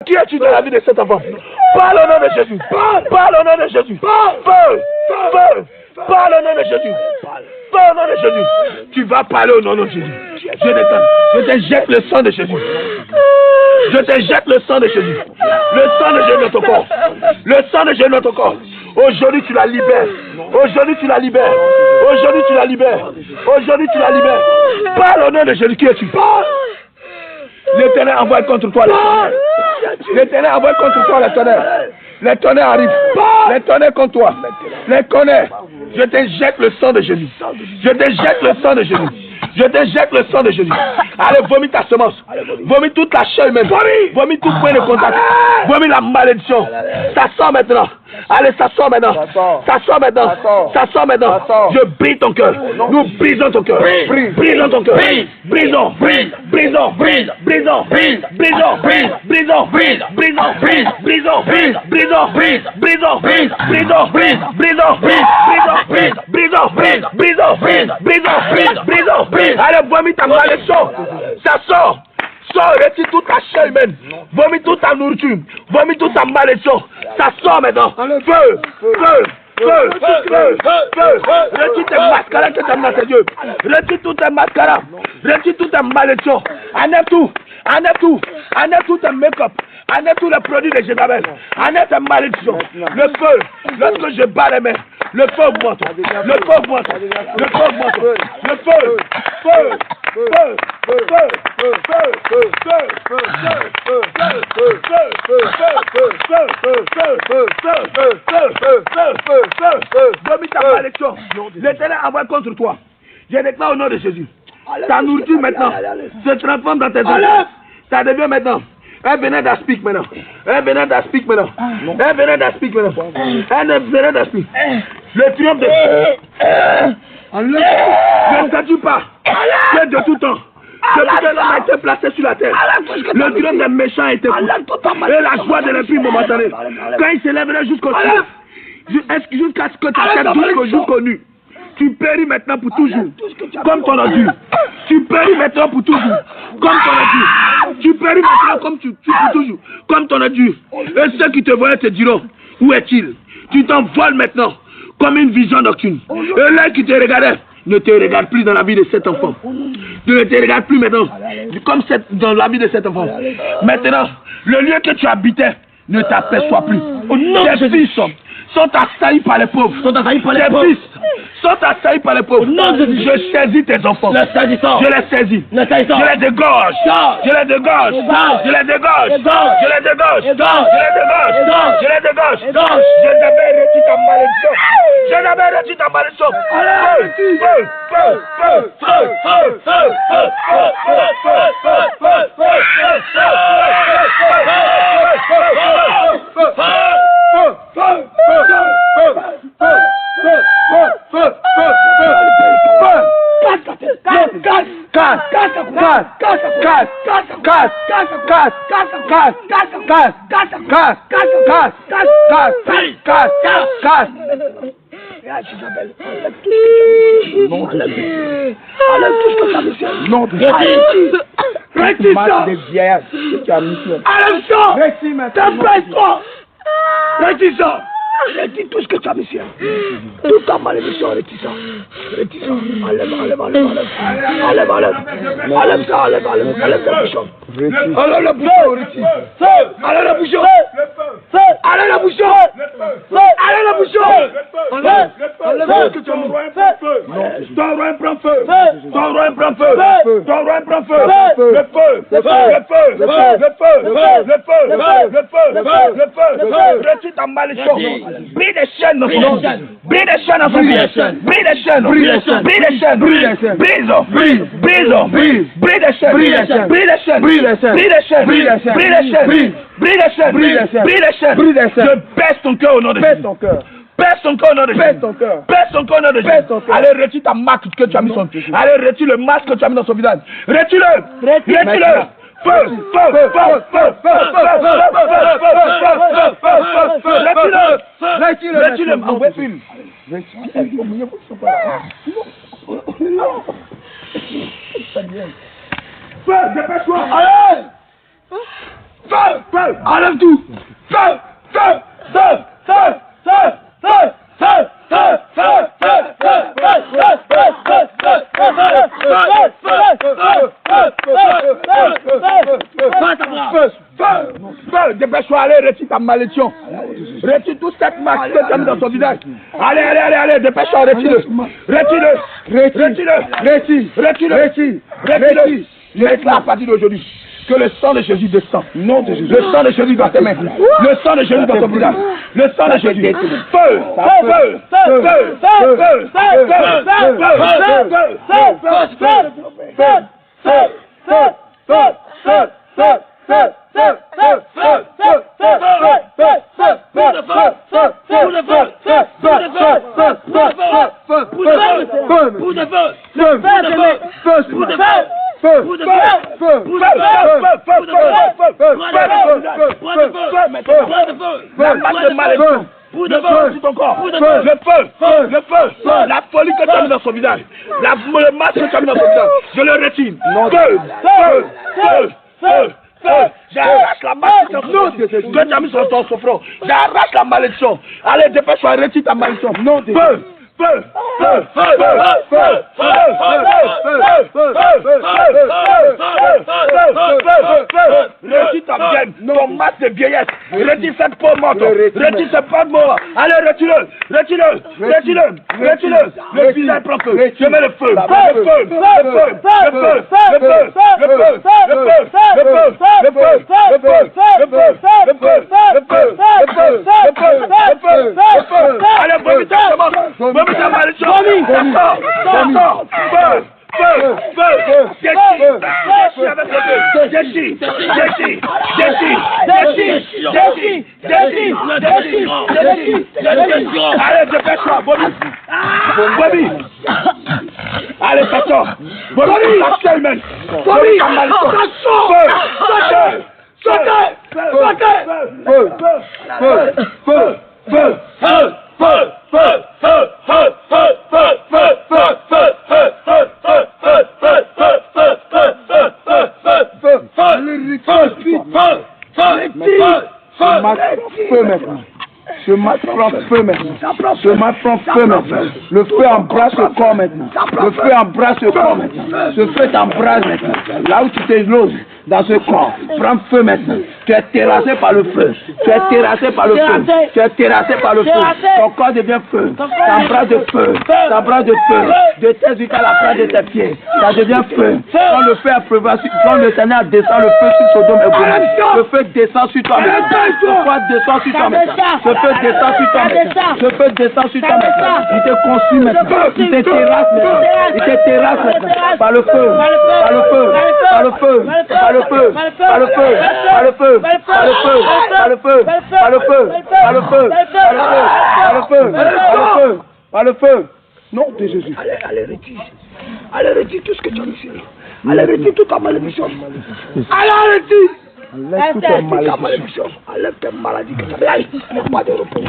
Qui es-tu dans la vie de cet enfant? Parle au nom de Jésus. Parle au nom de Jésus. Feu. Feu. Parle au nom de Jésus. Parle au nom de Jésus. Tu vas parler au nom de Jésus. Je te jette le sang de Jésus. Je te jette le sang de Jésus. Le sang de Jésus dans ton corps. Le sang de Jésus dans ton corps. Aujourd'hui tu la libères. Aujourd'hui tu la libères. Aujourd'hui tu la libères. Aujourd'hui tu la libères. Parle au nom de Jésus. Qui es-tu? L'Éternel envoie contre toi le tonnerre. L'Éternel envoie contre toi le tonnerre. Les tonnerres arrivent. Les tonnerres contre toi. Les tonnerres. Je te jette le sang de Jésus. Je te jette le sang de Jésus. Je te jette le sang de Jésus. Allez, vomis ta semence. Vomis toute la chair humaine. Vomis tout point de contact. Vomis la malédiction. Ça sort maintenant. Allez, ça sort maintenant. Ça sort maintenant. Ça sort maintenant. Je brise ton cœur. Nous brisons ton cœur. Brisons ton cœur. Brisons. Brisons. Brisons. Brisons. Brisons. Brisons. Brisons. Brisons. Brisons. Brisons. Brisons. Brisons. Brisons. Allez, vomis ta malédiction. Ça sort. Sors, retire toute ta chair humaine. Vomis toute ta nourriture. Vomis toute ta malédiction. Ça sort maintenant. Feu. Retire tes mascaras que tu as dans tes yeux. Retire tous tes mascaras. Retire toutes tes malédictions. Enlève tout. Enlève tout tes make-up. Enlève tous les produits de Jézabel. Enlève tes malédictions. Le feu. Lorsque je bats les mains, le feu augmente. Le feu augmente. Le feu augmente. Le feu. Vomis ta malédiction. L'Éternel envoie contre toi. Je déclare au nom de Jésus. Ta nourriture maintenant se transforme dans tes yeux. Ça devient maintenant un venin d'aspic maintenant. Un venin d'aspic maintenant. Un venin d'aspic maintenant. Un venin d'aspic. Le triomphe de... Ne t'attends pas. C'est de tout temps. Depuis que l'homme a été placé sur la terre, le triomphe des méchants a été pris. Et la joie de l'esprit momentanée. Quand il s'élèverait jusqu'au ciel, jusqu'à ce que ta tête jusqu'au nu, tu péris maintenant pour toujours, comme ton ordure. Tu péris maintenant pour toujours, comme ton ordure. Tu péris maintenant comme pour toujours, comme ton ordure. Et ceux qui te voyaient te diront, où est-il? Tu t'envoles maintenant, comme une vision nocturne. Et l'un qui te regardait ne te regarde plus dans la vie de cet enfant. Ne te regarde plus maintenant, comme dans la vie de cet enfant. Maintenant, le lieu que tu habitais ne t'aperçoit plus. Tes fils sont assaillis par les pauvres. Tes fils sont assaillis par les pauvres. Je saisis tes enfants. Je les saisis. Je les dégorge. Je les dégorge. Je les dégorge. Je les dégorge. Je les dégorge. Je les dégorge. Je n'avais reçu ta malédiction. Je n'avais reçu ta malédiction. Retire tout ce que tu as mis sur. Toute ta malédiction, retire ça. Retire ça. Enlève ça, enlève ta bouchon. Enlève la bouchon, retire. Enlève la bouchon. Enlève la bouchon. Enlève la bouchon. Enlève ce que tu as mis. Ton roi prend feu. Ton roi prend feu. Ton roi prend feu. Le feu. Le feu. Le feu. Le feu. Le feu. Le feu. Le feu. Le feu. Retire ta malédiction. Brise les chaînes dans son nom. Brise les chaînes dans son nom. Brise les chaînes. Brise les chaînes. Brise les chaînes. Brise les chaînes. Brise les chaînes. Brise les chaînes. Brise les chaînes. Brise les chaînes. Brise les chaînes. Brise les chaînes. Brise les chaînes. Brise les chaînes. Brise les chaînes. Je baisse ton cœur au nom de Jésus. Baisse ton cœur. Baisse ton cœur au nom de Jésus. Baisse ton cœur. Baisse ton cœur au nom de Jésus. Allez, retire ta marque que tu as mis son. Allez, retire le masque que tu as mis dans son visage. Retire-le. Retire-le. Feu, feu, feu, feu, feu, feu, retire-le, envoie-le. Feu, dépêche-toi. Allez. Feu, feu. Enlève tout. Feu, feu, feu, feu, feu, feu, feu, feu, feu, feu, dépêche-toi, allez, retire ta malédiction. Retire toute cette marque que tu as mis dans son visage. Allez, allez, allez, allez, dépêche-toi, retire-le. Retire-le. Laisse-la à partir d'aujourd'hui. Que le sang de Jésus descend. Non de Jésus. Le sang de Jésus dans tes mains. Le sang de Jésus dans ton visage. Le sang de Jésus. Feu, feu, la folie que tu as mis dans son visage, le masque que tu as mis dans son visage, je le retire. Feu, j'arrache la malédiction que tu as mis sur ton front. J'arrache la malédiction. Allez, dépêche-toi, retire ta malédiction. Retire ta vieille, ton masque de vieillesse. Retire cette peau morte. Retire ce pas de mort. Allez, retire-le. Le visage prend feu. Je mets le feu. Allez, brebis, ta malédiction. Allez, dépêche-toi, Bobby. Allez, sors. Bobby, action humaine. Bobby, ta malédiction. Ce masque prend feu maintenant. Le feu embrasse le corps maintenant. Ce feu t'embrasse maintenant. Là où tu t'égloses dans ce corps, prends feu maintenant. Tu es terrassé par le feu. Ton corps devient feu. T'embrasse de feu. De tes yeux à la place de tes pieds. Ça devient feu. Quand le feu a pleuvé, quand le Seigneur descend le feu sur Sodome et Gomorrhe, le feu descend sur toi maintenant. Le feu descend sur toi maintenant. Il te consume maintenant. Il te terrasse maintenant. Par le feu. Non de Jésus. Allez, retire tout ce que tu as mis. Allez, retire toute ta malédiction. Allez, retire. Enlève toute ta malédiction. Enlève tes maladies que tu as. Il n'y a pas de repos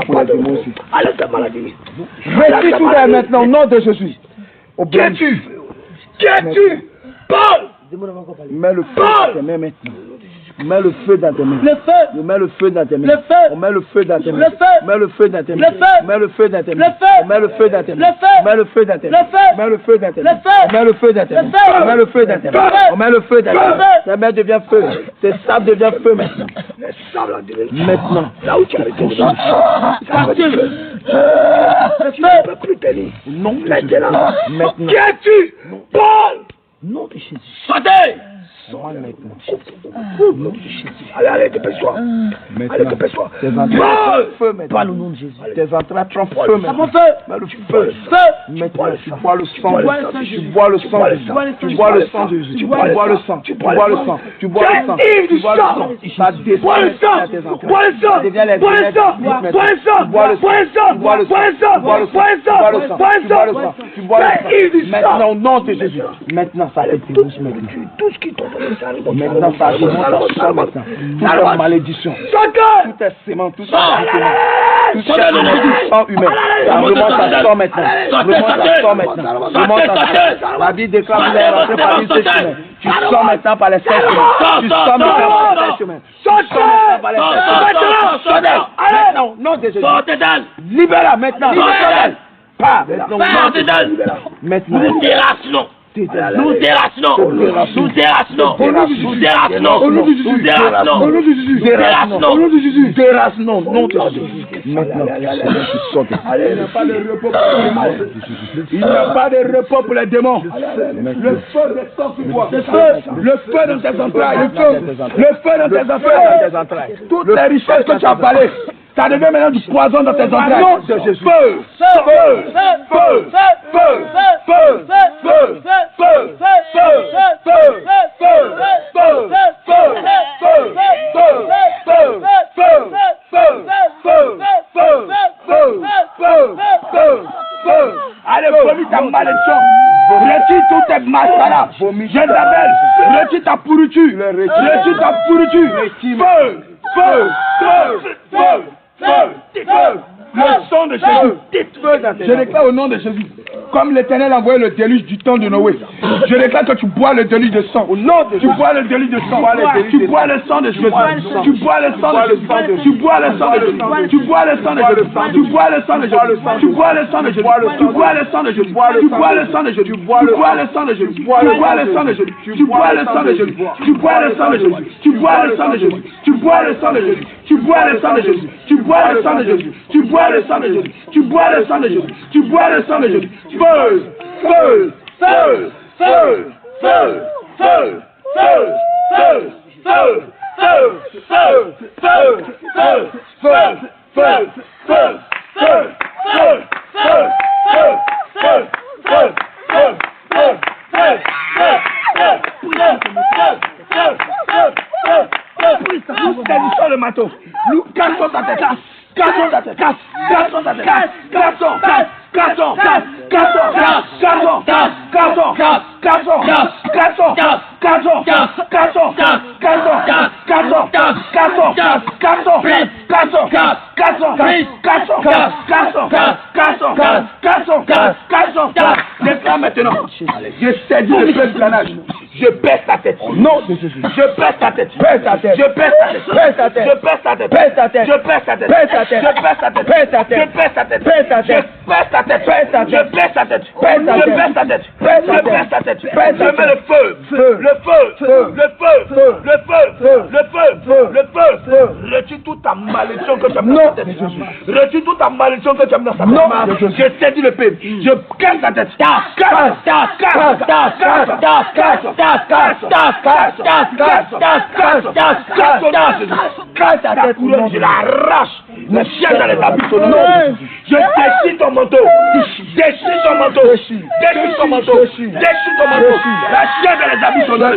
pour les démons aussi. Enlève tes maladies. Retire tout ça maintenant au nom de Jésus. Qui es-tu? Paul! Mets le feu dans tes mains maintenant. Mets le feu dans tes mains. On met le feu dans tes mains. On met le feu dans tes mains. Mets le feu dans tes mains. Mets le feu dans tes mains. Mets le feu dans tes mains. Mets le feu dans tes mains. Mets le feu dans tes mains. Mets le feu dans tes mains. Mets le feu dans tes mains. On met le feu dans tes mains. Ta main devient feu. Tes sables deviennent feu maintenant. Maintenant. Là où tu as arrêté ça va du feu. Tu ne peux plus tenir. Non, maintenant. Qui es-tu? Paul! Non de Jésus. Sortez! Allez, dépêche-toi. Allez, dépêche-toi. Parle au nom de Jésus. Tes entrailles trompent feu maintenant. Mets le feu. Maintenant, tu bois le sang. Tu bois le sang. Tu bois le sang de Jésus. Tu bois le sang. Tu bois le sang. Tu bois le sang. Tu bois le sang. Ça descend à tes entrailles. Ça devient les veines. Tu bois le sang. Tu bois le sang. Tu bois le sang. Maintenant, au nom de Jésus. Maintenant, ça te débouche maintenant. Tout ce qui tombe. Maintenant, ça commence à maintenant. Toute malédiction, tout est sément, tout est sang humain. Ça sort maintenant. Ça sort maintenant. La Bible déclare que vous allez rentrer par une seule chemin. Tu sors maintenant par les 5 chemins. Tu sors maintenant par les 5 chemins. Tu sors maintenant par les 5 chemins. Maintenant, non de Jésus. Libère-la maintenant. Pas maintenant. Nous déracinons. Nous déracinons. Nous déracinons. Nous déracinons. Nous déracinons. Déracinons. Non de Jésus. Maintenant, il n'y a pas de repos pour les démons. Il n'y a pas de repos pour les démons. Le feu descend sur toi. Le feu dans tes entrailles. Le feu dans tes entrailles. Toutes les richesses que tu as valées, ça devient maintenant du poison dans tes entrailles. Feu, feu, feu, feu, feu, feu, feu, allez, vomis ta malédiction. Retire toutes tes mascaras. Jézabel, retire ta pourriture. Retire ta pourriture. Feu, feu, feu, feu, feu, feu. Le sang de Jésus. Je déclare au nom de Jésus. Comme l'Éternel a envoyé le déluge du temps de Noé, je déclare que tu bois le déluge de sang. Tu bois le déluge de sang. Tu bois le sang de Jésus. Tu bois le sang de Jésus. Tu bois le sang de Jésus. Tu bois le sang de Jésus. Tu bois le sang de Jésus. Tu bois le sang de Jésus. Tu bois le sang de Jésus. Tu bois le sang de Jésus. Tu bois le sang de Jésus. Tu bois le sang de Jésus. Tu bois le sang de Jésus. Tu bois le sang de Jésus. Tu bois le sang de Jésus. Tu bois le sang de Jésus. Tu bois le sang de Jésus. Tu bois le sang de Jésus. Tu bois le sang de Jésus. Tu bois le sang de Jésus. Tu bois le sang de Jésus. Feu, feu, feu, feu, feu, feu, feu, feu, feu, feu, feu, feu, feu, feu, feu, feu, feu, nous saisissons le manteau, nous cassons ta tête, cassons ta tête, cassons ta tête, cassons, cassons, cassons, cassons, cassons, cassons, cassons, cassons, cassons, cassons, cassons, cassons, cassons, cassons, cassons, laisse-la maintenant. Je saisis le feu de planage. Je baisse ta tête. Non, je baisse ta tête. Baisse ta tête. Je baisse ta tête. Baisse ta tête. Je baisse ta tête. Baisse ta tête. Je baisse ta tête. Baisse ta tête. Je baisse ta tête. Baisse ta tête. Je baisse ta tête. Baisse ta tête. Je baisse ta tête. Baisse ta tête. Je baisse ta tête. Je baisse ta tête. Je baisse ta tête. Je mets le feu. Le feu. Le feu. Le feu. Le feu. Le feu. Retire toute ta malédiction que tu as mis dans ta tête. Retire toute ta malédiction que tu as mis dans ta tête. Je saisis le pain. Je casse ta tête. Je l'arrache. Le chien dans les habits son nom. Je déchire ton manteau. Déchire ton manteau. Déchire ton manteau. Déchire ton manteau. La chienne dans les habits son nom.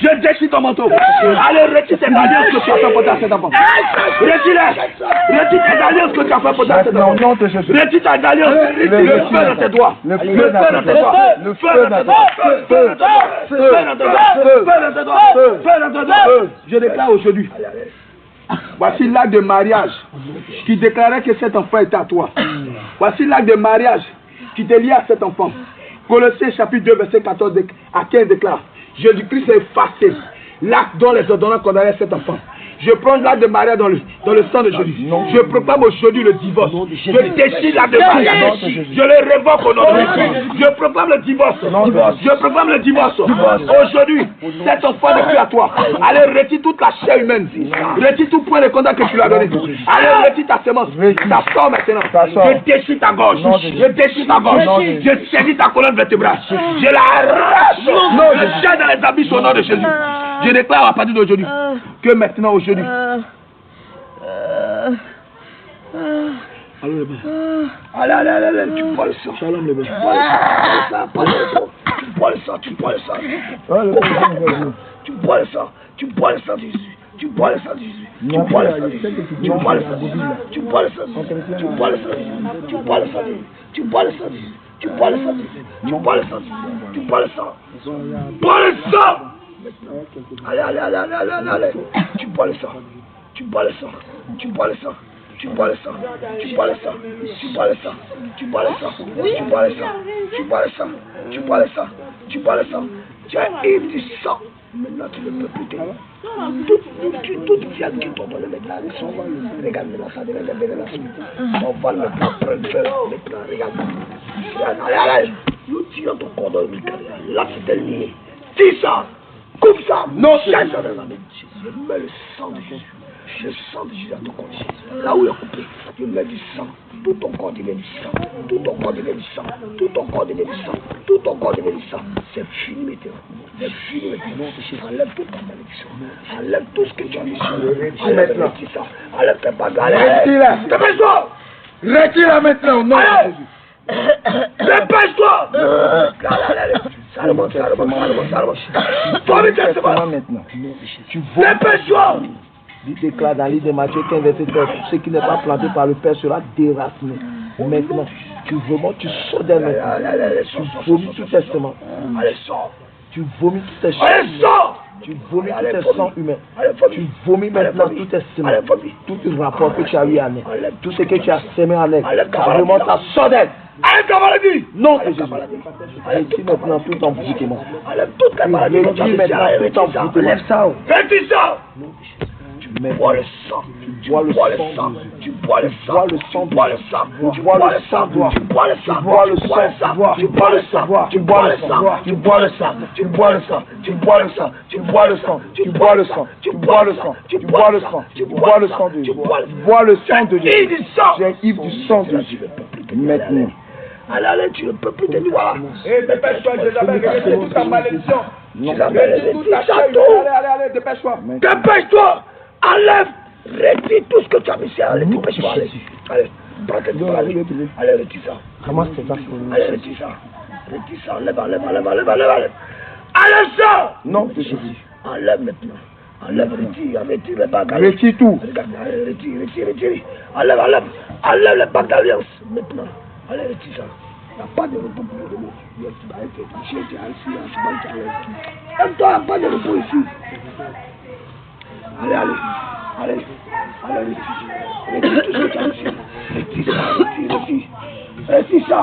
Je déchire ton manteau. Allez, retire tes alliances que tu as fait pour cet enfant. Retire-les. Retire tes alliances que tu as fait pour cet enfant. Retire tes alliances. Le feu dans tes doigts. Le feu dans tes doigts. Le feu dans tes doigts. Feu dans tes doigts. Feu dans tes doigts. Feu dans tes doigts. Feu dans tes doigts. Je déclare aujourd'hui. Voici l'acte de mariage qui déclarait que cet enfant était à toi. Voici l'acte de mariage qui te lie à cet enfant. Colossiens chapitre 2 verset 14 à 15 déclare: Jésus-Christ a effacé l'acte dont les ordonnances condamnaient cet enfant. Je prends l'acte de mariage dans le sang de Jésus. Je proclame aujourd'hui le divorce. Je déchire l'acte de mariage. Je le révoque au nom de Jésus. Je proclame le divorce. Je proclame le divorce. Aujourd'hui, cet enfant n'est plus à toi. Allez, retire toute la chair humaine. Retire tout point de contact que tu lui as donné. Allez, retire ta semence. Ça sort maintenant. Je déchire ta gorge. Je déchire ta gorge. Je saisis ta colonne vertébrale. Je la arrache. Je jette dans les abysses au nom de Jésus. Je déclare à partir d'aujourd'hui que maintenant, aujourd'hui, allez, tu bois le sang. Shalom le tu bois le sang. Tu bois le sang. Tu bois le sang. Tu bois le sang. Tu bois le sang de Jésus. Tu bois le sang de Jésus. Tu bois le sang de Jésus. Tu bois le sang de Jésus. Tu bois le sang de Jésus. Tu bois le sang de Jésus. Tu bois le sang de Jésus. Tu bois le sang de Jésus. Tu bois le sang de Jésus. Tu bois le sang de Jésus. Tu bois le sang. Bois le sang. Allez. Tu bois le sang. Tu bois le sang. Tu bois le sang. tu bois le sang, tu bois le sang, tu bois le sang, tu bois le sang, tu bois le sang, tu bois le sang, tu bois le sang, tu bois le sang, tu as ivre du sang. Maintenant tu ne peux plus tenir. Toute viande qui tombe, on le met là. Regarde maintenant ça, on va le prendre maintenant, regarde. Allez, nous tirons ton cordon ombilical. Là c'est lié. Tire ça, coupe ça, non, tiens ça dans la main. Je mets le sang de Jésus. Le sang de Jésus à ton corps. Là où il est coupé, je mets du sang. Tout ton corps devient du sang. Tout ton corps devient du sang. Tout ton corps devient du sang. Tout ton corps devient du sang. C'est fini maintenant. C'est fini maintenant. Enlève toute ta malédiction. Enlève tout ce que tu as mis sur le. Enlève ça. Enlève tes bagages. Retire-la. Dépêche-toi. Retire-la maintenant au nom de Jésus. Dépêche-toi. Salomon. Toi, maintenant. Dépêche-toi. Il déclare dans le livre de Matthieu 15, verset 13, ce qui n'est pas planté par le Père sera déraciné. Maintenant, tu sors d'elle maintenant. Tu vomis tout tes semences. Allez, sors. Tu vomis tout tes Allez, sors. Tu vomis tous tes sangs humains. Tu vomis maintenant tous tes semences. Tout le rapport que tu as eu en elle. Tout ce que tu as semé en elle. Ça remonte à sort d'elle. Allez, ta maladie. Non, de Jésus. Retire maintenant tout envoûtement. Enlève toute ta maladie. Retire maintenant tout envoûtement. Lève ça. Retire ça. Tu bois le sang, tu bois le sang, tu bois le sang, tu bois le sang, tu bois le sang, tu bois le sang, tu bois le sang, tu bois le sang, tu bois le sang, tu bois le sang, tu bois le sang, tu bois le sang, tu bois le sang, tu bois le sang, tu bois le sang, tu bois le sang, tu bois le sang de Jésus, tu bois le sang de Jésus, j'ai ivre du sang de Jésus. Maintenant. Allez, tu ne peux plus tenir, voilà. Et dépêche-toi, Jésus, toute ta malédiction. Allez, dépêche-toi. Dépêche-toi. Enlève, retire tout ce que tu as mis. Allez, dépêche-toi. Allez, prends tes doigts. Allez, retire ça. Allez, retire ça. Retire ça. Enlève. Enlève ça. Non, de Jésus. Enlève maintenant. Enlève, retire les bagues. Retire tout. Allez, retire. Enlève les bagues d'alliance maintenant. Allez, retire ça. Il n'y a pas de repos pour le monde. Il n'y a pas de repos ici. Allez, retire tout ce que tu as ici. Retire ça.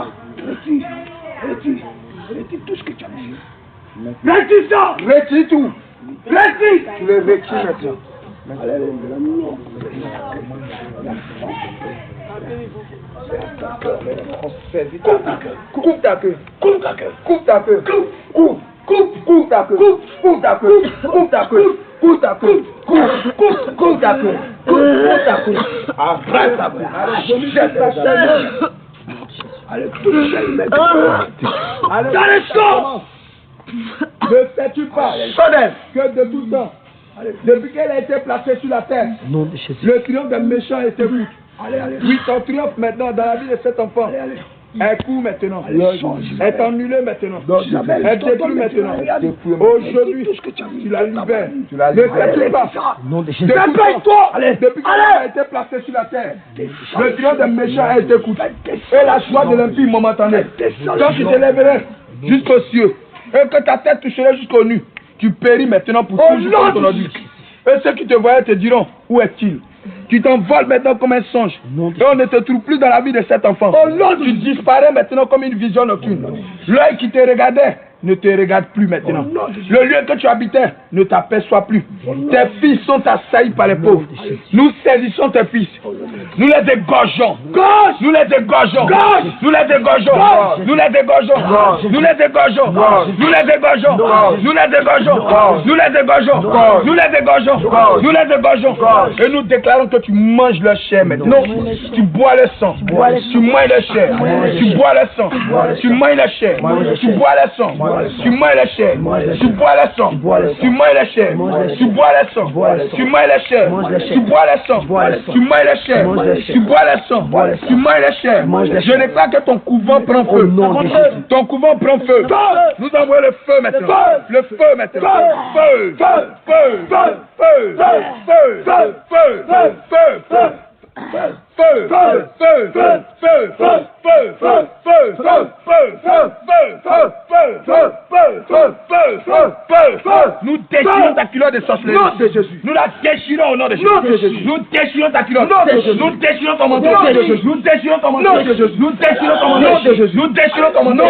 Retire tout ce que tu as ici. Retire ça. Retire tout. Retire. Tu le retires maintenant. Allez. Coupe ta queue. Coupe ta queue. Coupe ta queue. Coupe ta queue. Coupe ta queue. Coupe ta queue. Coupe ta queue. Coupe ta queue. Coupe ta queue. Arrête ta bouche. Allez, touche maintenant. Allez, sors. Ne sais-tu pas que de tout temps, depuis qu'elle a été placée sur la terre, le triomphe des méchants était court. Oui, ton triomphe maintenant dans la vie de cet enfant est court maintenant. Est annulé maintenant. Est détruit maintenant. Aujourd'hui, tu la libères. Ne sais-tu pas? Dépêche-toi. Depuis qu'elle a été placée sur la terre, le triomphe des méchants a été court. Et la joie de l'impie momentanée. Quand tu te lèverais jusqu'aux cieux, et que ta tête toucherait jusqu'aux nues, tu péris maintenant pour toujours ton adulte. Et ceux qui te voyaient te diront, où est-il? Tu t'envoles maintenant comme un songe. Et on ne te trouve plus dans la vie de cet enfant. Tu disparais maintenant comme une vision nocturne. L'œil qui te regardait ne te regarde plus maintenant. Le lieu que tu habitais ne t'aperçoit plus. Tes fils sont assaillis par les pauvres. Nous saisissons tes fils. Nous les égorgeons. Nous les égorgeons. Nous les égorgeons. Nous les égorgeons. Nous les égorgeons. Nous les égorgeons. Nous les égorgeons. Nous les égorgeons. Nous les égorgeons. Nous les égorgeons. Et nous déclarons que tu manges leur chair maintenant. Tu bois le sang. Tu manges leur chair. Tu bois le sang. Tu manges leur chair. Tu bois le sang. Tu manges la chair, tu bois le sang, tu manges la chair, tu bois le sang, tu manges la chair, tu bois le sang, tu manges la chair, tu bois le sang, tu manges la chair. Je déclare que ton couvent prend feu. Ton couvent prend feu. Nous envoyons le feu maintenant. Le feu maintenant. Feu, feu, feu, feu, feu, feu, feu, feu, feu, feu. Nous déchirons ta culotte de sorcellerie. Nous la déchirons au nom de Jésus. Nous déchirons ta culotte. Nous déchirons ton manteau. Nous déchirons ton manteau. Nous déchirons ton manteau. Nous déchirons ton manteau.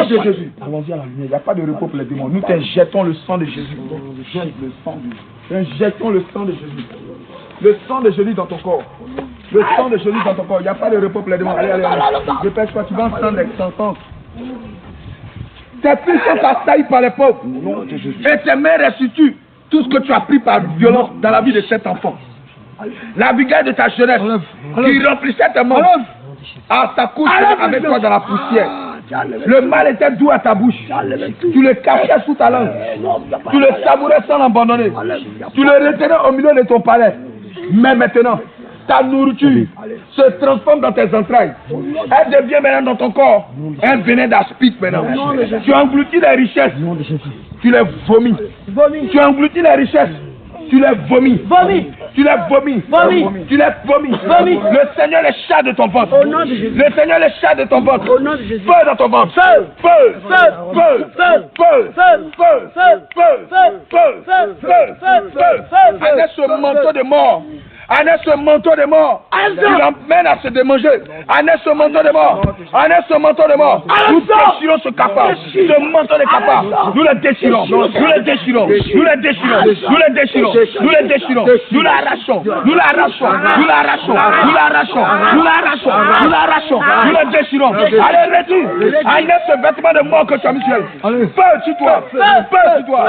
Allons-y à la lumière. Il n'y a pas de repos pour les démons. Nous t'injectons le sang de Jésus. Injectons le sang de Jésus. Le sang de Jésus dans ton corps. Le sang de Jésus dans ton corps. Il n'y a pas de repos pour les démons. Allez. Dépêche toi, tu vas entendre les sentences. Tes fils sont assaillis par les pauvres. Et tes mères restituent tout ce que tu as pris par violence dans la vie de cet enfant. La vigueur de ta jeunesse qui remplissait tes membres à ta couche avec toi dans la poussière. Le mal était doux à ta bouche. Tu le cachais sous ta langue. Tu le savourais sans l'abandonner. Tu le retenais au milieu de ton palais. Mais maintenant, ta nourriture se transforme dans tes entrailles. Elle devient maintenant dans ton corps un venin d'aspic maintenant. Tu engloutis les richesses. Tu les vomis. Tu engloutis les richesses. Tu les vomis. Tu les vomis. Tu les vomis. Le Seigneur les chasse de ton ventre. Le Seigneur les chasse de ton ventre. Feu dans ton ventre. Feu. Avec ce manteau de mort. Avec ce manteau de mort, tu l'emmènes à se démanger. Avec ce manteau de mort, avec ce manteau de mort, nous déchirons ce cafard, ce manteau de cafard. Nous le déchirons, nous le déchirons, nous le déchirons, nous le déchirons, nous le déchirons, nous l'arrachons, nous l'arrachons, nous l'arrachons, nous l'arrachons, nous l'arrachons, nous l'arrachons, nous le déchirons. Allez, retire, enlève ce vêtement de mort que tu as mis sur elle. Feu sur toi, feu sur toi,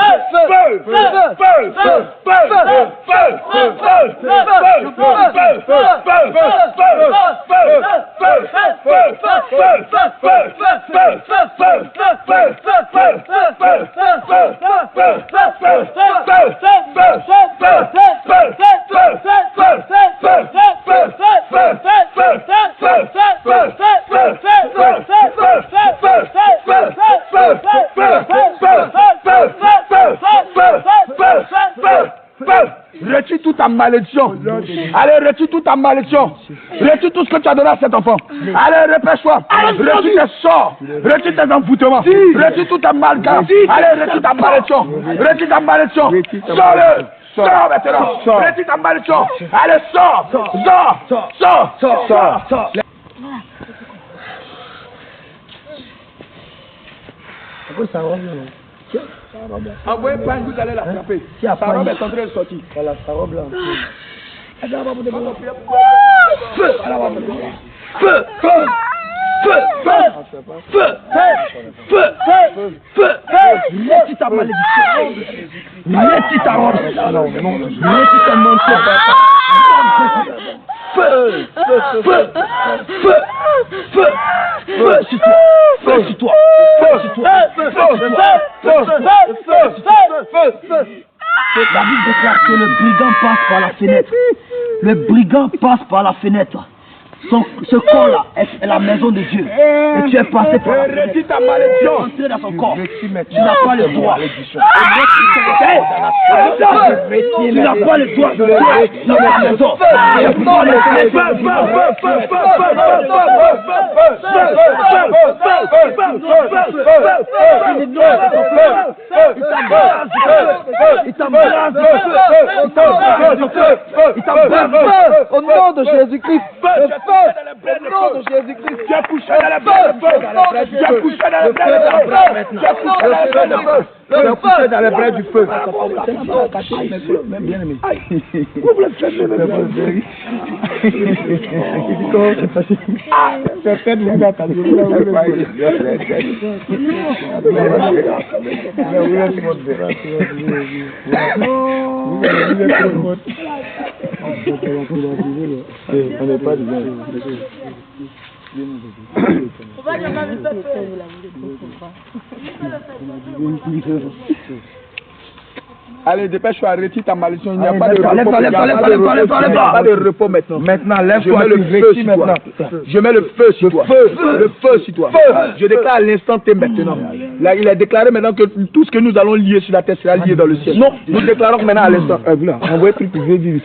feu. Retire toute ta malédiction. Allez, retire toute ta malédiction. Retire tout ce que tu as donné à cet enfant. Allez, repêche-toi. Retire tes sorts. Retire tes envoûtements. Retire toute ta malgrâce. Allez, retire ta malédiction. Retire ta malédiction. Sors-le. Sors maintenant. Retire ta malédiction. Allez, sors. Sors. Envoyez pas une goutte, allez la frapper. Sa robe est en train de sortir. Voilà, sa robe là. Feu. Retire ta malédiction. Retire ta robe. Retire ta manteau. Feu sur toi. La Bible déclare que le brigand passe par la fenêtre. Le brigand passe par la fenêtre. Ce corps-là est la maison de Dieu. Et tu es passé par la fenêtre. Tu es entré dans son corps. Tu n'as pas le droit. Tu n'as pas le droit de dans la maison. Au nom de Jésus-Christ. Au nom de Jésus-Christ, tu as couché dans la plaie de feu. Tu as couché dans la plaie de feu. Tu as couché dans la plaie de feu. Tu as couché dans la plaie du feu. Même bien aimé. Vous le faites, c'est fait, vous attendez. On n'est pas bien. Allez, dépêche-toi, retire ta malédiction. Il n'y a pas de repos maintenant. Maintenant, lève-toi, le feu sur toi. Je mets le feu sur toi. Le feu sur toi. Je déclare à l'instant T maintenant. Là, il a déclaré maintenant que tout ce que nous allons lier sur la terre sera lié dans le ciel. Non, nous déclarons maintenant à l'instant. Envoyez plus vite.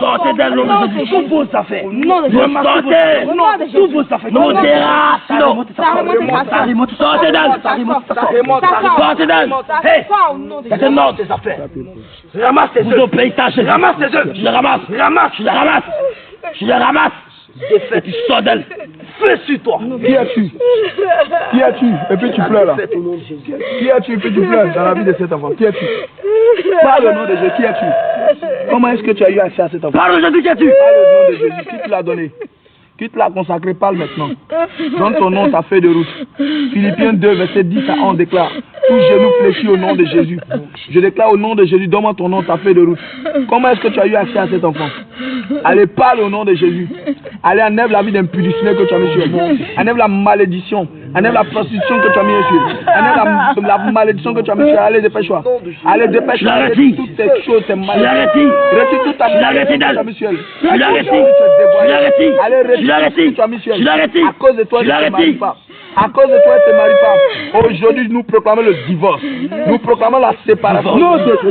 Sortez d'un nom de Jésus. Toutes vos affaires. Sortez. Toutes vos affaires. Nos terrasses. Sortez d'elle. Sortez d'elle. Hey, c'est un ordre des affaires. Ramasse tes œufs. Vous payez ta chaise. Ramasse tes œufs. Je les ramasse. Je les ramasse. Je les ramasse. Et tu sors d'elle. Fais sur toi. Qui es-tu? Qui es-tu? Et puis tu pleures là. Qui es-tu? Et puis tu pleures dans la vie de cet enfant. Qui es-tu? Parle au nom de Jésus. Qui es-tu? Comment est-ce que tu as eu accès à cet enfant? Parle au nom de Jésus. Parle au nom de Jésus. Qui te l'a donné? Qui te l'a consacré? Parle maintenant. Donne ton nom, ta feuille de route. Philippiens 2, verset 10 à 11 déclare: tout genou fléchit au nom de Jésus. Je déclare au nom de Jésus, donne-moi ton nom, ta feuille de route. Comment est-ce que tu as eu accès à cet enfant? Allez, parle au nom de Jésus. Allez, enlève la vie d'impudicité que tu as mis sur elle. Enlève la malédiction. Enlève la prostitution que tu as mis sur elle. Enlève la malédiction que tu as mis sur elle. Allez, dépêche-toi. Allez, dépêche-toi. Arrête toutes ces choses, ces malédictions. Retire toute ta malédiction que tu as mis sur elle. Allez, retire tout ce que tu as mis sur elle. À cause de toi, je ne te marie pas. À cause de toi, elle ne te marie pas. Aujourd'hui, nous proclamons le divorce. Nous proclamons la séparation.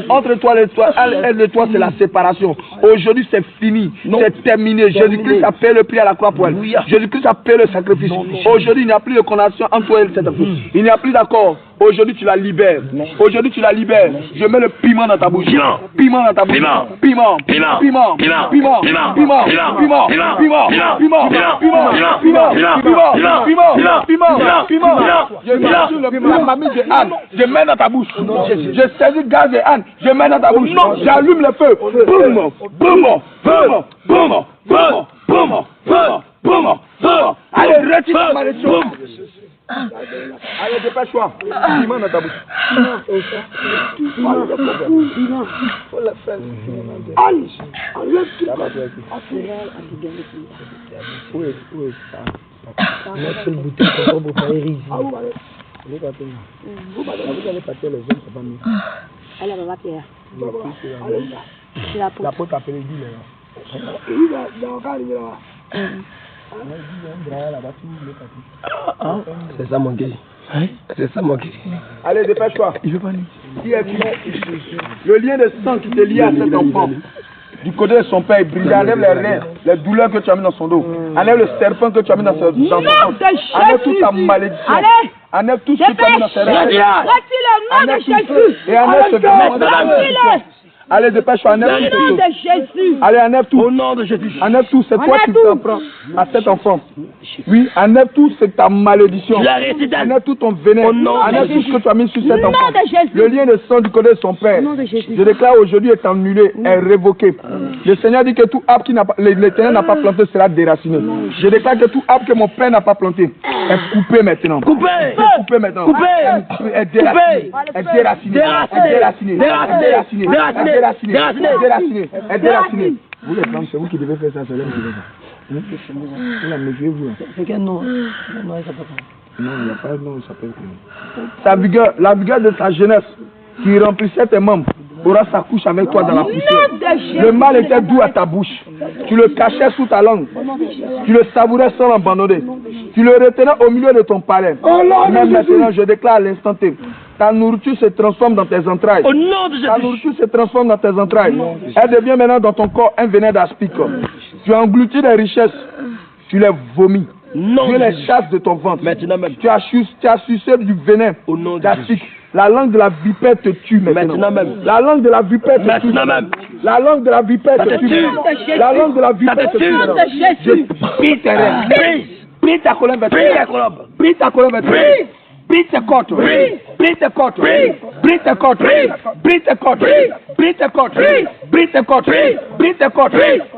Entre toi et toi, elle et toi, c'est la séparation. Aujourd'hui, c'est fini. C'est terminé. Jésus-Christ a payé le prix à la croix pour elle. Jésus-Christ a payé le sacrifice. Aujourd'hui, il n'y a plus de condamnation entre toi et cette fille. Il n'y a plus d'accord. Aujourd'hui, tu la libères. Aujourd'hui, tu la libères. Je mets le piment dans ta bouche. Piment dans ta bouche. Piment. Piment. Piment. Piment. Piment. Piment. Piment. Piment. Piment. Piment. Piment. Piment. Je mets la mamie de Anne. Je mets dans ta bouche. Je saisis le gaz de Anne. Je mets dans ta bouche. J'allume le feu. Boum. Boum. Boum. Boum. Boum. Boum. Boum. Boum. Allez, retire ta malédiction. Allez, dépêche-toi. Piment dans ta bouche. Notre bouteille, c'est pour faire riz. Vous allez partir les hommes, c'est pas mieux. Allez, on va Pierre. La pote a fait les deals là. C'est ça mon gars. C'est ça mon gars. Allez, dépêche-toi. Il veut pas lui. Qui est le lien de sang qui te lie à cet enfant. Du côté de son père, il brille. Enlève les reins, les douleurs que tu as mis dans son dos. Enlève le serpent que tu as mis dans son dos. Enlève toute ta malédiction. Enlève tout ce que tu as mis dans ses reins. Retire le nom de Jésus. Et enlève ce démon. Allez, dépêche-toi, enlève tout. Allez, enlève tout. Au nom de Jésus. Enlève tout, c'est toi qui t'en prends à cet enfant. Oui, enlève tout, c'est ta malédiction. Enlève tout ton venin. Enlève tout ce que tu as mis sur cet enfant. Le lien de sang du côté de son père. Je déclare aujourd'hui est annulé, est révoqué. Le Seigneur dit que tout arbre qui n'a pas, l'Éternel n'a pas planté sera déraciné. Je déclare que tout arbre que mon père n'a pas planté est coupé maintenant. Coupé maintenant. Est déraciné. Est déraciné. Est déraciné. Déraciné. Vous les femmes, c'est vous qui devez faire ça, c'est l'homme qui devait faire. Méfiez-vous. C'est quel nom? Non, il n'y a pas de nom, il s'appelle sa vigueur, la vigueur de sa jeunesse qui remplissait tes membres aura sa couche avec toi dans la poussière. Le mal était doux à ta bouche. Tu le cachais sous ta langue. Tu le savourais sans l'abandonner. Tu le retenais au milieu de ton palais. Mais maintenant, je déclare à l'instant T. Ta nourriture se transforme dans tes entrailles. Au nom de Jésus. Ta nourriture se transforme dans tes entrailles. Elle devient maintenant dans ton corps un venin d'aspic. Tu as englouti les richesses. Tu les vomis. Tu les chasses de ton ventre. Maintenant même. Tu as sucé du venin d'aspic. La langue de la vipère te tue maintenant. Même. La langue de la vipère te tue. Même. La langue de la vipère te tue. La langue de la vipère te tue. Je prie tes rênes. Prie ta colonne vertébrale. Prie ta colonne vertébrale. Brise tes côtes, brise tes côtes, brise tes côtes, brise tes côtes, brise tes côtes, brise tes côtes, brise tes côtes,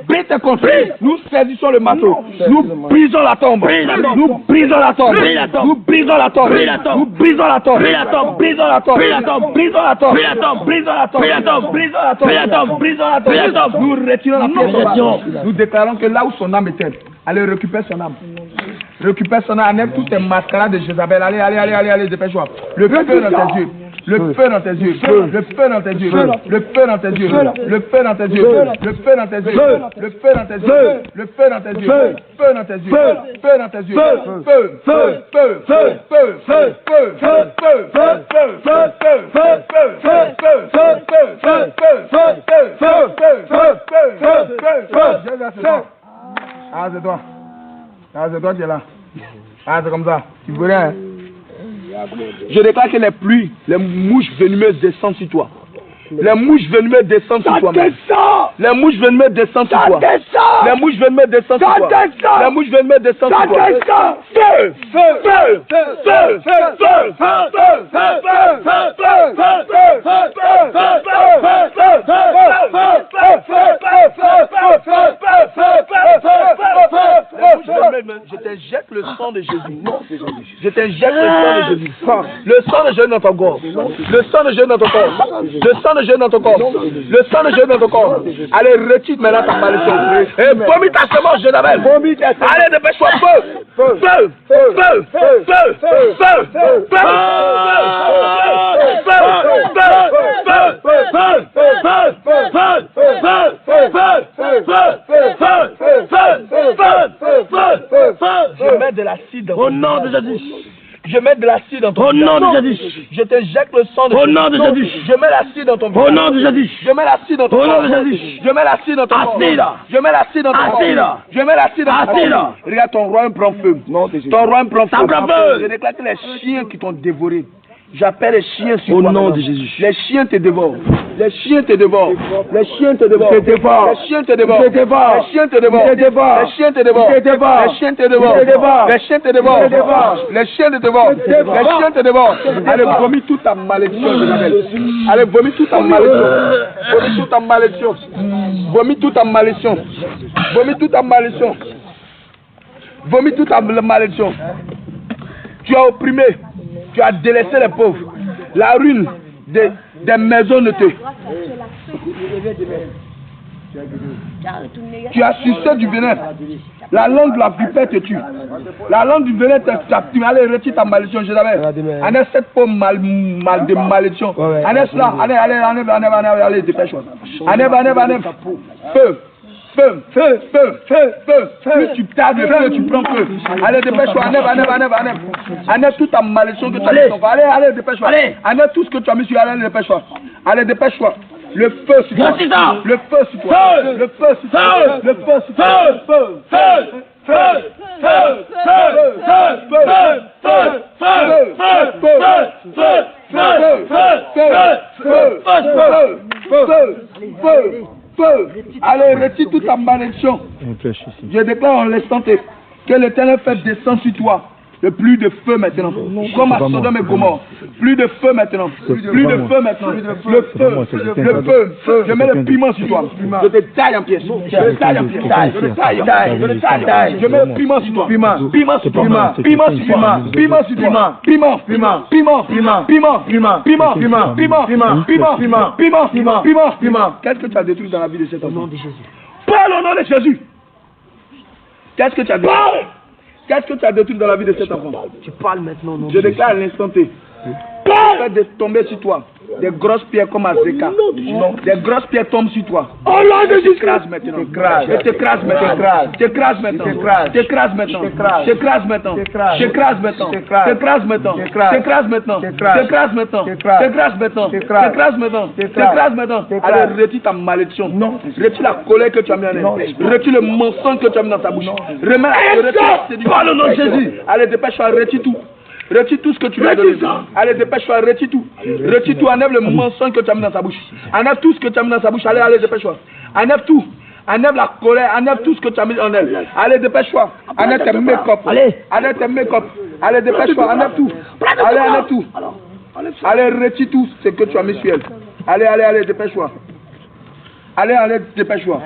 brise tes côtes. Nous saisissons le marteau, nous brisons la tombe, nous brisons la tombe, nous brisons la tombe, nous brisons la tombe, brisons la tombe, brisons la tombe, brisons la tombe, brisons la tombe, brisons la tombe. Nous retirons la pierre. Nous déclarons que là où son âme était, allez récupérer son âme. Récupère son âme, enlève toutes tes mascarades de Jézabel. Allez, dépêche-toi. Le feu dans tes yeux. Le feu dans tes yeux. Le feu dans tes yeux. Le feu dans tes yeux. Le feu dans tes yeux. Le feu dans tes yeux. Le feu dans tes yeux. Le feu dans tes yeux. Feu dans tes yeux. Feu dans tes yeux. Feu. Feu. Feu. Feu. Feu. Feu. Feu. Feu. Ah, c'est toi. Ah, c'est toi qui es là. Ah, c'est comme ça. Tu veux rien. Je déclare que les pluies, les mouches venimeuses descendent sur toi. Les mouches venimeuses descendent sur toi. Les mouches venimeuses descendent sur toi. Les mouches venimeuses descendent sur toi. Les mouches venimeuses descendent sur toi. Feu! Feu! Feu! Feu! Je t'injecte le sang de Jésus. Je t'injecte le sang de Jésus. Le sang de Jésus dans ton corps. Le sang de Jésus dans ton corps. Le sang de Jésus dans ton corps. Le sang de Jésus dans ton corps. Allez, retire maintenant ta malédiction. Et vomis ta semence, Jézabel. Allez, dépêche-toi. Feu! Feu! Feu! Feu! Feu! Feu! Je mets de l'acide dans ton corps. Au nom de Jésus. Je mets de l'acide dans ton corps. Au nom de Jésus. Je t'injecte le sang de Jésus. Au nom de Jésus. Je mets l'acide dans ton corps. Au nom de Jésus. Je mets l'acide dans ton corps. Au nom de Jésus. Je mets l'acide dans ton corps. Je mets l'acide dans ton corps. Je mets l'acide dans ton corps. Regarde, ton royaume prend feu. Ton royaume prend feu. Je déclare que les chiens qui t'ont dévoré, j'appelle les chiens sur toi. Au nom de Jésus. Les chiens te dévorent. Les chiens te dévorent. Les chiens te dévorent. Les chiens te dévorent. Les chiens te dévorent. Les chiens te dévorent. Les chiens te dévorent. Les chiens te dévorent. Les chiens te dévorent. Les chiens te dévorent. Allez, vomis toute ta malédiction, Jézabel. Allez, vomis toute ta malédiction. Vomis toute ta malédiction. Vomis toute ta malédiction. Vomis toute ta malédiction. Vomis toute ta malédiction. Tu as opprimé. Tu as délaissé les pauvres. La ruine des maisons de te. Tu as sucé du venin. La langue de la vipère te tue. La langue du venin te tue. Allez, retire ta malédiction, Jézabel. Enlève cette pauvre mal de malédiction. Enlève cela. Allez, dépêche-toi. Enlève. Feu. Feu, feu, feu, feu, feu, feu. Plus tu tardes le feu, tu prends feu. Allez, dépêche-toi, enlève. Enlève toute ta malédiction que tu as mis sur toi. Allez, dépêche-toi. Enlève tout ce que tu as mis sur toi. Allez, dépêche-toi. Allez, dépêche-toi. Le feu sur toi. Le feu sur toi. Le feu sur toi. Le feu sur toi. Feu. Allez, retire toute ta malédiction. Je déclare en l'instant T que l'Éternel fait descendre sur toi le plus de feu maintenant. Comme à Sodome et Gomorrhe. Plus de feu maintenant. Plus de feu maintenant. Le feu. Je mets le piment sur toi. Je te taille en pièces. Je te taille en pièces. Je te taille. Je mets le piment sur toi. Piment sur toi. Piment sur toi. Piment sur toi. Piment. Piment. Piment. Piment. Piment. Piment. Piment. Piment. Piment. Piment. Piment. Piment. Piment. Qu'est-ce que tu as détruit dans la vie de cet homme? Au nom de Jésus. Parle au nom de Jésus. Qu'est-ce que tu as détruit? Qu'est-ce que tu as détruit dans la vie de cet enfant? Tu parles maintenant, non? Je déclare à l'instant T. Fait de tomber sur toi. Des grosses pierres comme Azeka. Des grosses pierres tombent sur toi. Oh là, je t'écrase maintenant. Je t'écrase maintenant. T'écrase maintenant. T'écrase maintenant. T'écrase maintenant. T'écrase maintenant. T'écrase maintenant. T'écrase maintenant. T'écrase maintenant. T'écrase maintenant. T'écrase maintenant. T'écrase maintenant. Allez, retire ta malédiction. Non. Retire la colère que tu as mis en elle. Retire le mensonge que tu as mis dans ta bouche. Remets la. Parle au nom de Jésus. Allez, dépêche-toi, retire tout. Retire tout ce que tu lui as donné. Allez, dépêche-toi, retire tout. Retire tout, enlève le mensonge que tu as mis dans sa bouche. Enlève tout ce que tu as mis dans sa bouche. Allez, dépêche-toi. Enlève tout. Enlève la colère, enlève tout ce que tu as mis en elle. Allez, dépêche-toi. Enlève tes make-up. Enlève tes make-up. Allez, dépêche-toi, enlève tout. Allez, enlève tout. Allez, retire tout ce que tu as mis sur elle. Allez, dépêche-toi. Allez, dépêche-toi.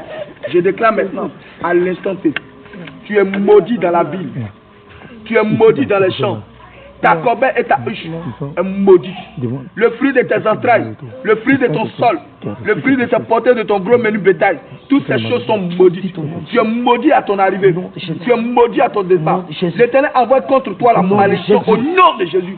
Je déclare maintenant, à l'instant T, tu es maudit dans la ville. Tu es maudit dans les champs. Ta corbeille et ta huche est maudite. Le fruit de tes entrailles, le fruit de ton sol, le fruit de tes portées de ton gros menu bétail, toutes ces choses sont maudites. Tu es maudit à ton arrivée. Tu es maudit à ton départ. L'Éternel envoie contre toi la malédiction au nom de Jésus.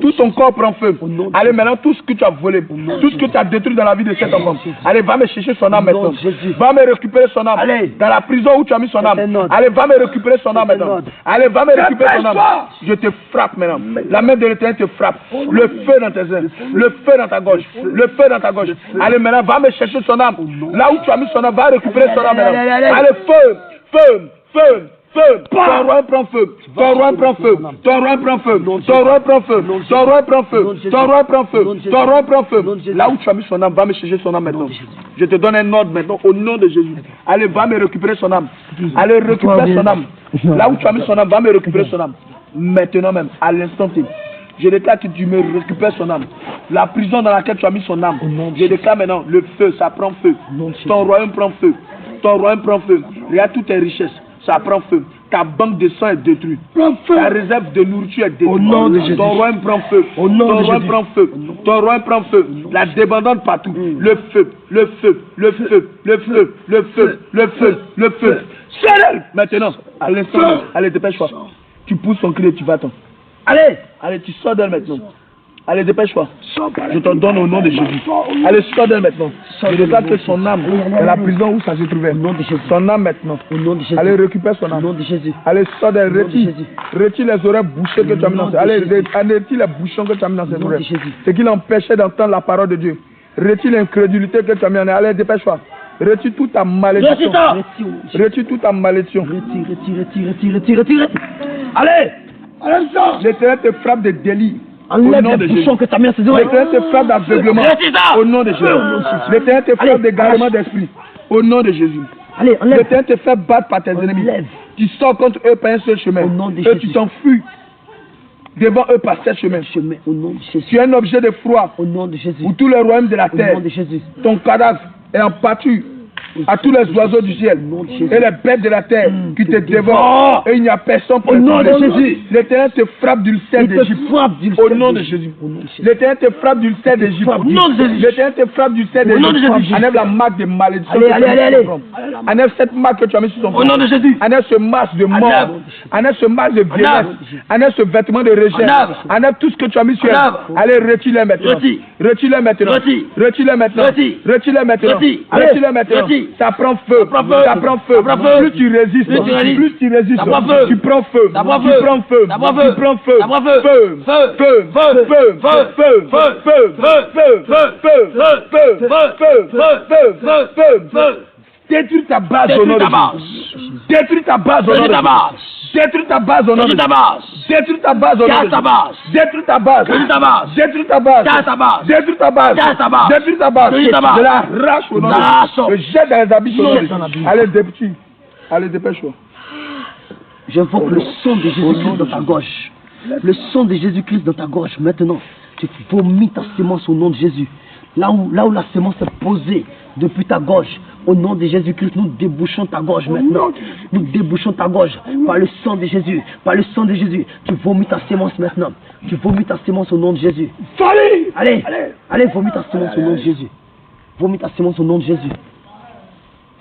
Tout ton corps prend feu. Allez, maintenant, tout ce que tu as volé, tout ce que tu as détruit dans la vie de cet enfant, allez, va me chercher son âme maintenant. Va me récupérer son âme. Dans la prison où tu as mis son âme. Allez, va me récupérer son âme maintenant. Allez, va me récupérer son âme. Je te frappe maintenant. La main de l'Éternel te frappe. Le feu dans tes ailes. Le feu dans ta gorge. Le feu dans ta gorge. Allez, maintenant, va me chercher son âme. Là où tu as mis son âme, va récupérer son âme maintenant. Allez, feu, feu, feu. Feu, ton roi prend feu, ton roi prend feu, ton roi prend feu, ton roi prend feu, ton roi prend feu, ton roi prend feu, ton roi prend feu. Là où tu as mis son âme, va me chercher son âme maintenant. Je te donne un ordre maintenant au nom de Jésus. Allez, va me récupérer son âme. Allez, récupérer son âme. Là où tu as mis son âme, va me récupérer son âme. Maintenant même, à l'instant T. Je déclare que tu me récupères son âme. La prison dans laquelle tu as mis son âme. Je déclare maintenant, le feu, ça prend feu. Ton royaume prend feu. Ton royaume prend feu. Regarde toutes tes richesses. Ça prend feu. Ta banque de sang est détruite. Ta réserve de nourriture est détruite. Au nom de Jésus. Ton royaume prend feu. Au nom ton de royaume Jésus. prend feu. Ton royaume prend feu. La débandante partout. Le feu, le feu, le feu, le feu, le feu, le feu, le feu. Maintenant, à l'instant, allez, dépêche-toi. Tu pousses son cri et tu vas-t'en. Allez, tu sors d'elle maintenant. Allez, dépêche-toi. Je te donne au nom de Jésus. Allez, sors d'elle maintenant. Je déclare que son âme, dans la prison où ça se trouvait. Son âme maintenant. Allez, récupère son âme. Allez, sors d'elle. Retire les oreilles bouchées que tu as mis dans ses oreilles. Allez, retire les bouchons que tu as mis dans ses oreilles. Ce qui l'empêchait d'entendre la parole de Dieu. Retire l'incrédulité que tu as mis en elle. Allez, dépêche-toi. Retire toute ta malédiction. Retire toute ta malédiction. Retire. Allez, l'Éternel te frappe de délit. enlève les bouchons que tu as mis à ses oreilles. L'Éternel te frappe d'aveuglement. Au nom de Jésus. L'Éternel te frappe d'égarement d'esprit. Au nom de Jésus. Allez, enlève. L'Éternel te fait battre par tes ennemis. Tu sors contre eux par un seul chemin. Et tu t'enfuis devant eux par sept chemins. Au nom de Jésus. Tu es un objet de froid Au nom de Jésus. pour tous les royaumes de la Au terre. nom de Jésus. Ton cadavre est en pâture à tous les oiseaux du ciel et les bêtes de la terre qui te dévorent. Et il n'y a personne pour Au nom de t'enlever. Jésus. L'Éternel te frappe d'ulcère Il te d'Égypte. frappe du Au nom de Jésus. L'Éternel te frappe d'ulcère d'Égypte. Au nom de Jésus. L'Éternel te frappe d'ulcère Au nom de d'Égypte. Jésus. Enlève la marque de malédiction. Allez, que tu as mis allez, sur allez. ton front. Enlève cette marque que tu as mis sur ton front. Au nom de Jésus. Enlève ce masque de mort. Enlève ce masque de vieillesse. Enlève ce vêtement de rejet. Enlève tout ce que tu as mis sur elle. Allez, retire-les maintenant. Retire-les maintenant. Retire-les maintenant. Retire-les maintenant. Retire-les maintenant. Ça prend feu. Ça prend feu. Plus tu résistes, plus tu résistes. Tu prends feu. Tu prends feu. Tu prends feu. Feu. Feu. Feu. Feu. Feu. Feu. Détruis ta base au nom de Jésus. Détruis ta base au nom de Jésus. Détruis ta base au nom de Jésus. Détruis ta base au nom de Jésus. Détruis ta base. Détruis ta base. Détruis ta base. Détruis ta base. Je la arrache au nom de Jésus. Je jette dans les habits au nom de Jésus. Allez, dépêche. Allez, dépêche-toi. J'invoque le sang de Jésus-Christ dans ta gorge. Le sang de Jésus-Christ dans ta gorge. Maintenant, tu vomis ta sémence au nom de Jésus. Là où la sémence est posée depuis ta gorge, au nom de Jésus-Christ, nous débouchons ta gorge maintenant. Nous débouchons ta gorge par le sang de Jésus. Par le sang de Jésus. Tu vomis ta sémence maintenant. Tu vomis ta sémence au nom de Jésus. Allez, vomis ta sémence au nom de Jésus. Vomis ta sémence au nom de Jésus.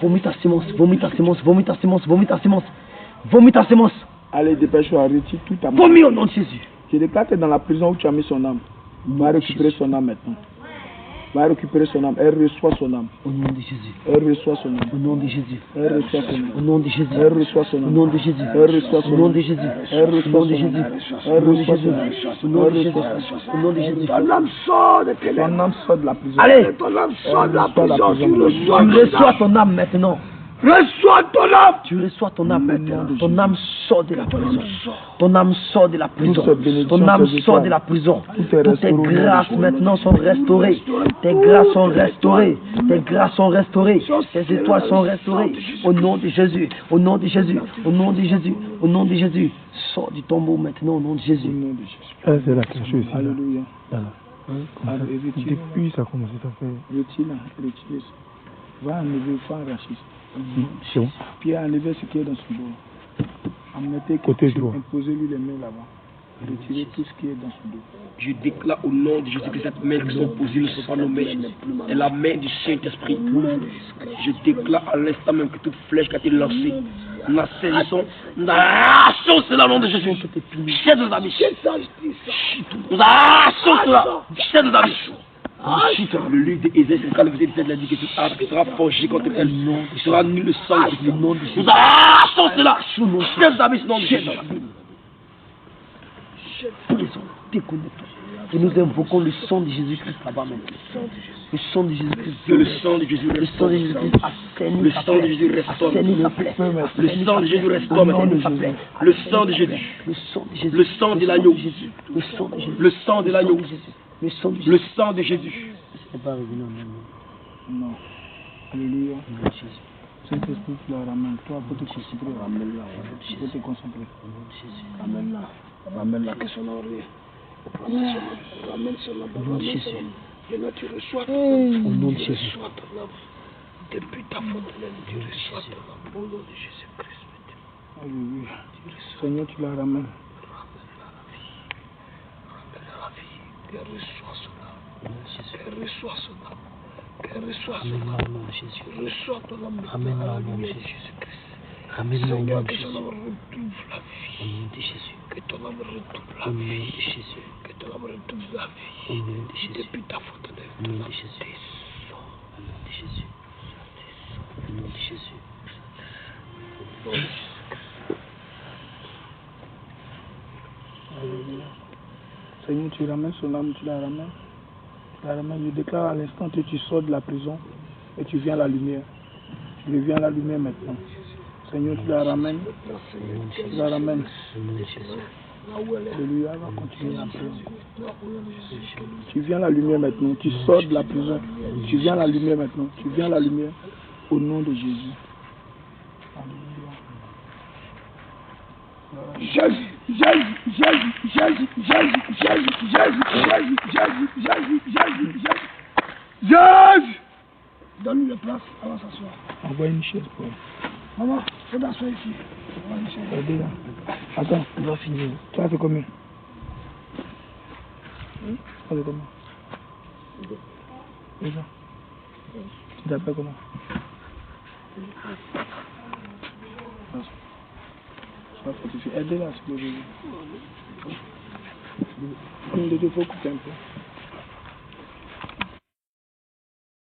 Vomis ta sémence, vomis ta sémence, vomis ta sémence, vomis ta sémence. Vomis ta sémence. Allez, dépêche-toi, retire tout ta Vomis au nom de Jésus. Je déclare que dans la prison où tu as mis son âme, va récupérer son âme maintenant. Va récupérer son âme. Elle reçoit son âme. Au nom de Jésus. Elle reçoit son âme. Au nom de Jésus. Elle reçoit son âme. Au nom de Jésus. Elle reçoit son âme. Au nom de Jésus. Elle reçoit son Au nom âme. de Jésus. Elle Au reçoit nom son de âme. Jésus. Elle Au nom de reçoit Jésus. son âme. Au nom de Jésus. Au nom de Jésus. Ton âme sort de tes lèvres. Ton âme sort de la prison. Allez. Ton âme sort de la prison. Tu reçois ton âme maintenant. Reçois ton âme. Tu reçois ton âme maintenant. Ton âme sort de la prison. Ton âme sort de la prison. Ton âme sort de la prison. Toutes tes grâces maintenant sont restaurées. Tes grâces sont restaurées. Tes grâces sont restaurées. Tes étoiles sont restaurées. Au nom de Jésus. Au nom de Jésus. Au nom de Jésus. Au nom de Jésus. Sors du tombeau maintenant au nom de Jésus. C'est la quelque chose. Alléluia. Depuis ça a commencé à faire. Retire-la. Retire. Va enlever, va arracher. C'est bon. Puis enlever ce qui est dans son dos. Emmenez Côté droit. Imposez-lui les mains là-bas. Retirez tout ce qui est dans son dos. Je déclare au nom de Jésus que cette main qui sont posées ne sont pas nos mains. C'est la main du Saint-Esprit. Je déclare à l'instant même que toute flèche qui a été lancée, nous la saisissons, nous arrachons cela au nom de Jésus. Chef de nos amis. Nous arrachons cela. Chef de nos amis. Le livre d'Ésaïe, c'est quand vous êtes dit que toute arme qui sera forgée contre elle sera nul le sang. Nous arrachons cela. Chef de nos amis, nom de Jésus. Et nous invoquons le sang de Jésus-Christ là-bas maintenant. Le sang de Jésus-Christ. Que le sang de Jésus Le sang de Jésus-Christ restaure. Le sang de Jésus restaure. Le sang de Jésus restaure maintenant. Le sang de Jésus. Le sang de l'agneau. Le sang de l'agneau. Le sang de Jésus. Non. Alléluia. Saint-Esprit, tu la ramènes. Toi, pour te concentrer, ramène-la. Tu peux te concentrer. Ramène-la. Ramène-la, que son nom revient. Ramène son nom. Ramène Jésus. Et là, tu reçois ton âme. Au nom de Jésus. Tu reçois ton âme. Depuis ta fontaine, tu reçois ton âme. Au nom de Jésus-Christ. Alléluia. Seigneur, tu la ramènes. Ramène la vie. Qu'elle reçoit son âme. Qu'elle reçoit son âme. Qu'elle reçoit son âme. Reçois ton âme. Ramène-la au nom de Jésus-Christ. Ramène-la au nom de Jésus. Que ton âme retrouve la vie. Au nom de Jésus. Que ton âme retrouve la vie. Au nom de Jésus. Que ton âme retrouve la vie. Au nom de Jésus. Depuis ta fontaine. Au nom de Jésus. Au nom de Jésus. Au nom de Jésus. Au nom de Jésus. Alléluia. Seigneur, tu ramènes son âme, tu la ramènes. Tu la ramènes. Je déclare à l'instant que tu sors de la prison et tu viens à la lumière. Tu reviens à la lumière maintenant. Seigneur, tu la ramènes. Tu la ramènes. Alléluia, va continuer à prier. Tu viens à la lumière maintenant. Tu sors de la prison. Tu viens à la lumière maintenant. Tu viens à la lumière au nom de Jésus. Jésus, Jésus, Jésus, Jésus, Jésus, Jésus, Jésus, Jésus, Jésus, Jésus, Jésus, Jésus, Jésus. Donne-lui la place, elle va s'asseoir. Envoie une chaise pour elle. Maman, faut t'asseoir ici. Envoie une chaise. Elle est là. Attends, on va finir. Tu as fait combien? Tu as fait combien? Déjà. Tu t'appelles comment? Aidez-la, s'il vous plaît. Il faut couper un peu.